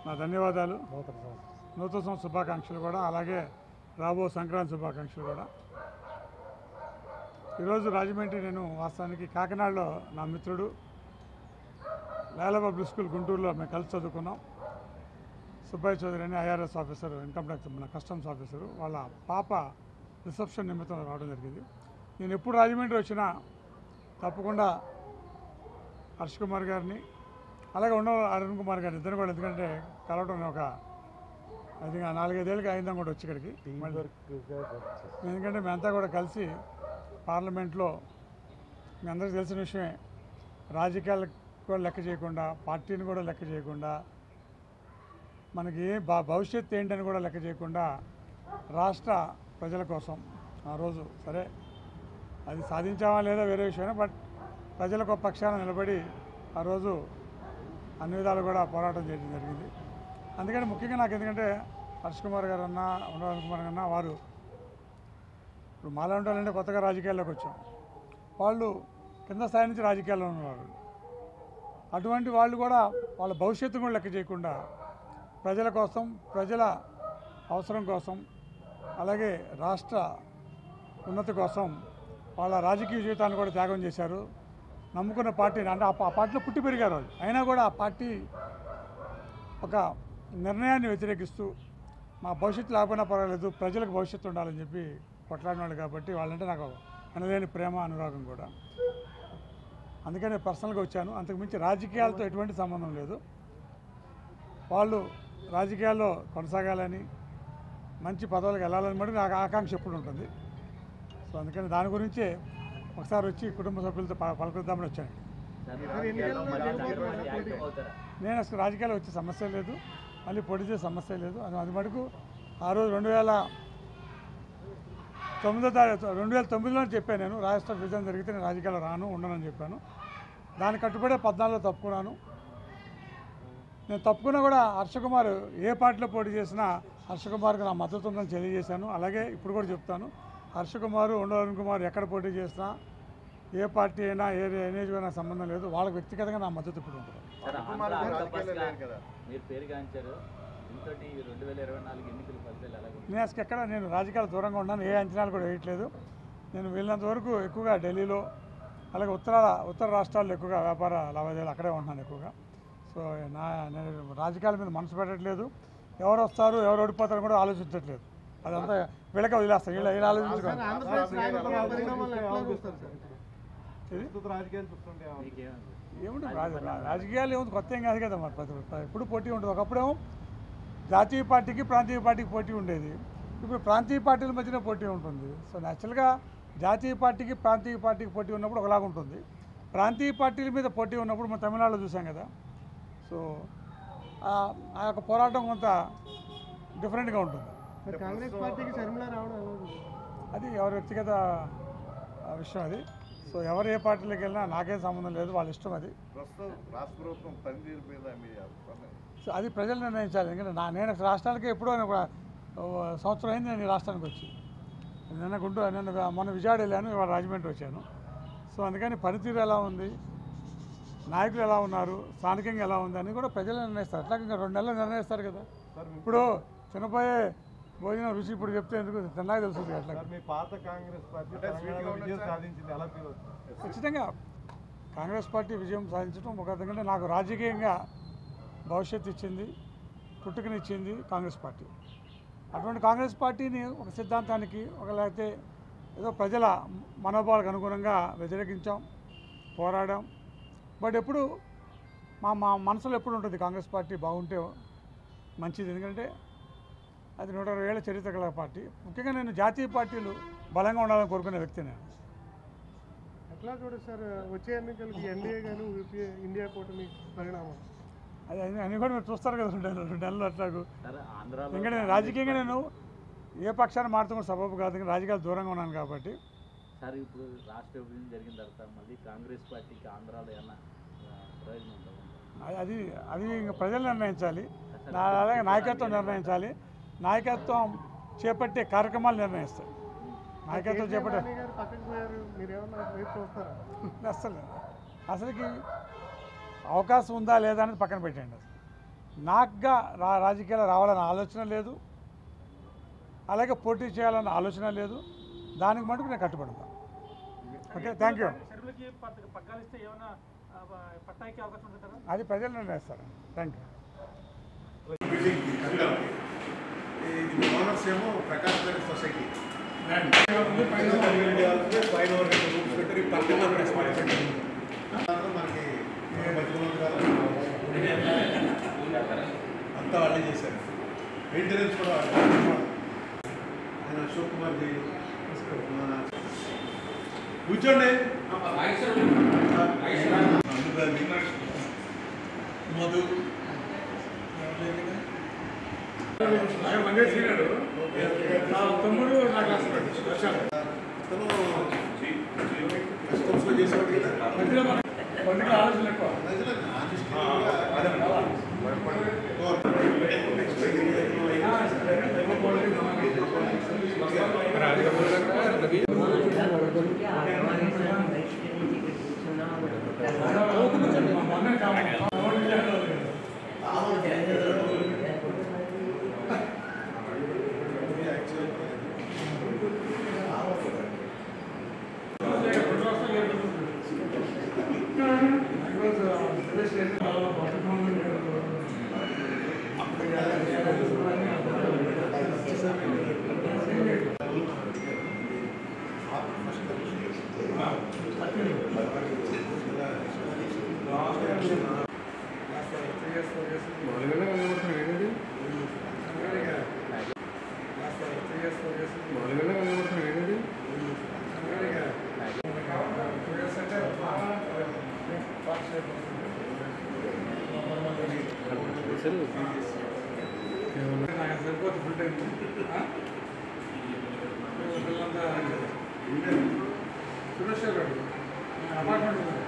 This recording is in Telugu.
నా ధన్యవాదాలు. నూతన సంవత్సర శుభాకాంక్షలు కూడా, అలాగే రాబో సంక్రాంతి శుభాకాంక్షలు కూడా. ఈరోజు రాజమండ్రి నేను వాస్తవానికి కాకినాడలో నా మిత్రుడు లాలా పబ్లిక్ స్కూల్ గుంటూరులో మేము కలిసి చదువుకున్నాం. సుబ్బయ్య చౌదరి అని ఐఆర్ఎస్ ఆఫీసర్, ఇన్కమ్ ట్యాక్స్ మన కస్టమ్స్ ఆఫీసరు, వాళ్ళ పాప రిసెప్షన్ నిమిత్తం రావడం జరిగింది. నేను ఎప్పుడు రాజమండ్రి వచ్చినా తప్పకుండా హర్ష్ కుమార్ గారిని అలాగే అరుణ్ కుమార్ గారిని ఇద్దరు కూడా, ఎందుకంటే కలవటం ఒక అది 4-5 ఏళ్ళకి అయిందాం కూడా వచ్చి ఇక్కడికి. ఎందుకంటే మేమంతా కూడా కలిసి పార్లమెంట్లో మీ అందరికీ తెలిసిన విషయమే, రాజకీయాలకు కూడా లెక్క చేయకుండా, పార్టీని కూడా లెక్క చేయకుండా, మనకి భవిష్యత్తు ఏంటని కూడా లెక్క చేయకుండా రాష్ట్ర ప్రజల కోసం ఆ రోజు సరే అది సాధించామా లేదా వేరే విషయమే, బట్ ప్రజలకు పక్షాన నిలబడి ఆ రోజు అన్ని విధాలు కూడా పోరాటం చేయడం జరిగింది. అందుకని ముఖ్యంగా నాకు ఎందుకంటే హర్ష్ కుమార్ గారు అన్నా అరుణ్ కుమార్ అన్నా వారు ఇప్పుడు మాలా ఉండాలంటే కొత్తగా రాజకీయాల్లోకి వచ్చాం, వాళ్ళు కింద స్థాయి నుంచి రాజకీయాల్లో ఉన్నవారు. అటువంటి వాళ్ళు కూడా వాళ్ళ భవిష్యత్తు కూడా లెక్క చేయకుండా ప్రజల కోసం, ప్రజల అవసరం కోసం, అలాగే రాష్ట్ర ఉన్నతి కోసం వాళ్ళ రాజకీయ జీవితాన్ని కూడా త్యాగం చేశారు. నమ్ముకున్న పార్టీని అంటే ఆ పార్టీలో పుట్టి పెరిగారు వాళ్ళు, అయినా కూడా ఆ పార్టీ ఒక నిర్ణయాన్ని వ్యతిరేకిస్తూ మా భవిష్యత్తు లేకపోయినా పర్వాలేదు, ప్రజలకు భవిష్యత్తు ఉండాలని చెప్పి కొట్లాడిన వాళ్ళు కాబట్టి వాళ్ళంటే నాకు అనలేని ప్రేమ, అనురాగం కూడా. అందుకని పర్సనల్గా వచ్చాను. అంతకుమించి రాజకీయాలతో ఎటువంటి సంబంధం లేదు. వాళ్ళు రాజకీయాల్లో కొనసాగాలని, మంచి పదవులకు వెళ్ళాలని మటుకు నాకు ఆకాంక్ష ఎప్పుడు ఉంటుంది. సో అందుకని దాని గురించే ఒకసారి వచ్చి కుటుంబ సభ్యులతో పలకరిద్దామని వచ్చాను. నేను అసలు రాజకీయాల్లో వచ్చే సమస్య లేదు, మళ్ళీ పోటీ చేసే సమస్య లేదు. అది మటుకు ఆ రోజు 2009లో చెప్పాను, నేను రాష్ట్ర విభజన జరిగితే నేను రాజకీయాల్లో రాను, ఉండనని చెప్పాను. దాన్ని కట్టుబడే 14లో తప్పుకున్నాను. నేను తప్పుకున్నా కూడా హర్ష కుమార్ ఏ పార్టీలో పోటీ చేసినా హర్ష కుమార్కి నా మద్దతు ఉందని తెలియజేశాను. అలాగే ఇప్పుడు కూడా చెప్తాను, హర్ష కుమార్, అరుణ్ కుమార్ ఎక్కడ పోటీ చేసినా, ఏ పార్టీ అయినా, ఏ నియోజకవర్గం అయినా సంబంధం లేదు, వాళ్ళకి వ్యక్తిగతంగా నా మద్దతు ఇప్పుడు ఉంటుంది. నేను అసలు ఎక్కడ నేను రాజకీయాలు దూరంగా ఉన్నాను, ఏ అంచనాలు కూడా వేయట్లేదు. నేను వెళ్ళినంత వరకు ఎక్కువగా ఢిల్లీలో, అలాగే ఉత్తర రాష్ట్రాల్లో ఎక్కువగా వ్యాపార లావాదేవీలు అక్కడే ఉంటున్నాను ఎక్కువగా. సో నేను రాజకీయాల మీద మనసు పెట్టట్లేదు. ఎవరు వస్తారు, ఎవరు ఓడిపోతారని కూడా ఆలోచించట్లేదు. అదంతా వీళ్ళకే వదిలేస్తాను, వీళ్ళు ఆలోచించుకోవాలి. ఏముంటుంది రాజకీయాలు ఏముంది, కొత్త ఏం కాదు కదా. మరి ఎప్పుడు పోటీ ఉంటుంది. ఒకప్పుడేమో జాతీయ పార్టీకి ప్రాంతీయ పార్టీకి పోటీ ఉండేది, ఇప్పుడు ప్రాంతీయ పార్టీల మధ్యన పోటీ ఉంటుంది. సో న్యాచురల్గా జాతీయ పార్టీకి ప్రాంతీయ పార్టీకి పోటీ ఉన్నప్పుడు ఒకలాగా ఉంటుంది, ప్రాంతీయ పార్టీల మీద పోటీ ఉన్నప్పుడు మనం తమిళనాడులో చూసాం కదా. సో ఆ యొక్క పోరాటం కొంత డిఫరెంట్గా ఉంటుంది. కాంగ్రెస్ పార్టీకి షర్మిల రావడం అది ఎవరి వ్యక్తిగత విషయం అది. సో ఎవరు ఏ పార్టీలోకి వెళ్ళినా నాకేం సంబంధం లేదు, వాళ్ళ ఇష్టం అది. సో అది ప్రజలు నిర్ణయించాలి. ఎందుకంటే నేను రాష్ట్రానికి ఎప్పుడో ఒక సంవత్సరం అయింది నేను ఈ రాష్ట్రానికి వచ్చి. మొన్న విజయవాడ వెళ్ళాను, ఇవాళ రాజమండ్రి వచ్చాను. సో అందుకని పనితీరు ఎలా ఉంది, నాయకులు ఎలా ఉన్నారు, స్థానికంగా ఎలా ఉంది అని కూడా ప్రజలు నిర్ణయిస్తారు. అట్లా ఇంకా 2 నెలలు నిర్ణయిస్తారు కదా. ఇప్పుడు చిన్నపోయే భోజనం రుచి ఇప్పుడు చెప్తే ఎందుకు తిన్నాక తెలుస్తుంది. అట్లా ఖచ్చితంగా కాంగ్రెస్ పార్టీ విజయం సాధించడం ఒక ఎందుకంటే నాకు రాజకీయంగా భవిష్యత్తు ఇచ్చింది, పుట్టుకనిచ్చింది కాంగ్రెస్ పార్టీ. అటువంటి కాంగ్రెస్ పార్టీని ఒక సిద్ధాంతానికి, ఒక లేకపోతే ఏదో ప్రజల మనోభావాలకు అనుగుణంగా వ్యతిరేకించాం, పోరాడాం. బట్ ఎప్పుడు మా మనసులో ఎప్పుడు ఉంటుంది కాంగ్రెస్ పార్టీ బాగుంటే మంచిది. ఎందుకంటే అది 120 ఏళ్ల చరిత్ర గల పార్టీ. ముఖ్యంగా నేను జాతీయ పార్టీలు బలంగా ఉండాలని కోరుకునే వ్యక్తి. నేను ఎట్లా చూడదు సార్ వచ్చే ఎన్నికలకి ఎన్డీఏ కానీ యూపీఏ ఇండియా కూటమి పరిణామం అది అన్నీ కూడా మీరు చూస్తారు కదా 2 నెలలు అట్లాగు. ఎందుకంటే నేను రాజకీయంగా నేను ఏ పక్షాన్ని మారుతున్న సబబు కాదు, రాజకీయాలు దూరంగా ఉన్నాను కాబట్టి. సార్ ఇప్పుడు రాష్ట్ర విభజన జరిగిన తర్వాత మళ్ళీ కాంగ్రెస్ పార్టీకి ఆంధ్రాలో ఏమన్నా ప్రయోజనం ఉంటుందా? అది ఇంకా ప్రజలు నిర్ణయించాలి, అలాగే నాయకత్వం నిర్ణయించాలి. నాయకత్వం చేపట్టే కార్యక్రమాలు నిర్ణయిస్తాయి. నాయకత్వం చేపట్టే అసలుకి అవకాశం ఉందా లేదా అనేది పక్కన పెట్టండి. నాకుగా రాజకీయాలు రావాలన్న ఆలోచన లేదు, అలాగే పోటీ చేయాలన్న ఆలోచన లేదు. దానికి మటుకు నేను కట్టుబడతాను. Okay, thank you. అది ప్రజలు నిర్ణయిస్తారు. Thank you. ఓనర్స్ ఏమో ప్రకాష్ నగర్ సొసైటీ మనకి అంతా వాళ్ళే చేశారు. మెయింటెనెన్స్ కూడా ఆయన అశోక్ కుమార్ జైలు కూర్చోండి. మధు తమ్ముడు కస్టమ్స్లో చేసేవాడు కదా. ఆలోచన ఎక్కువ. సురేష్ గారు అపార్ట్మెంట్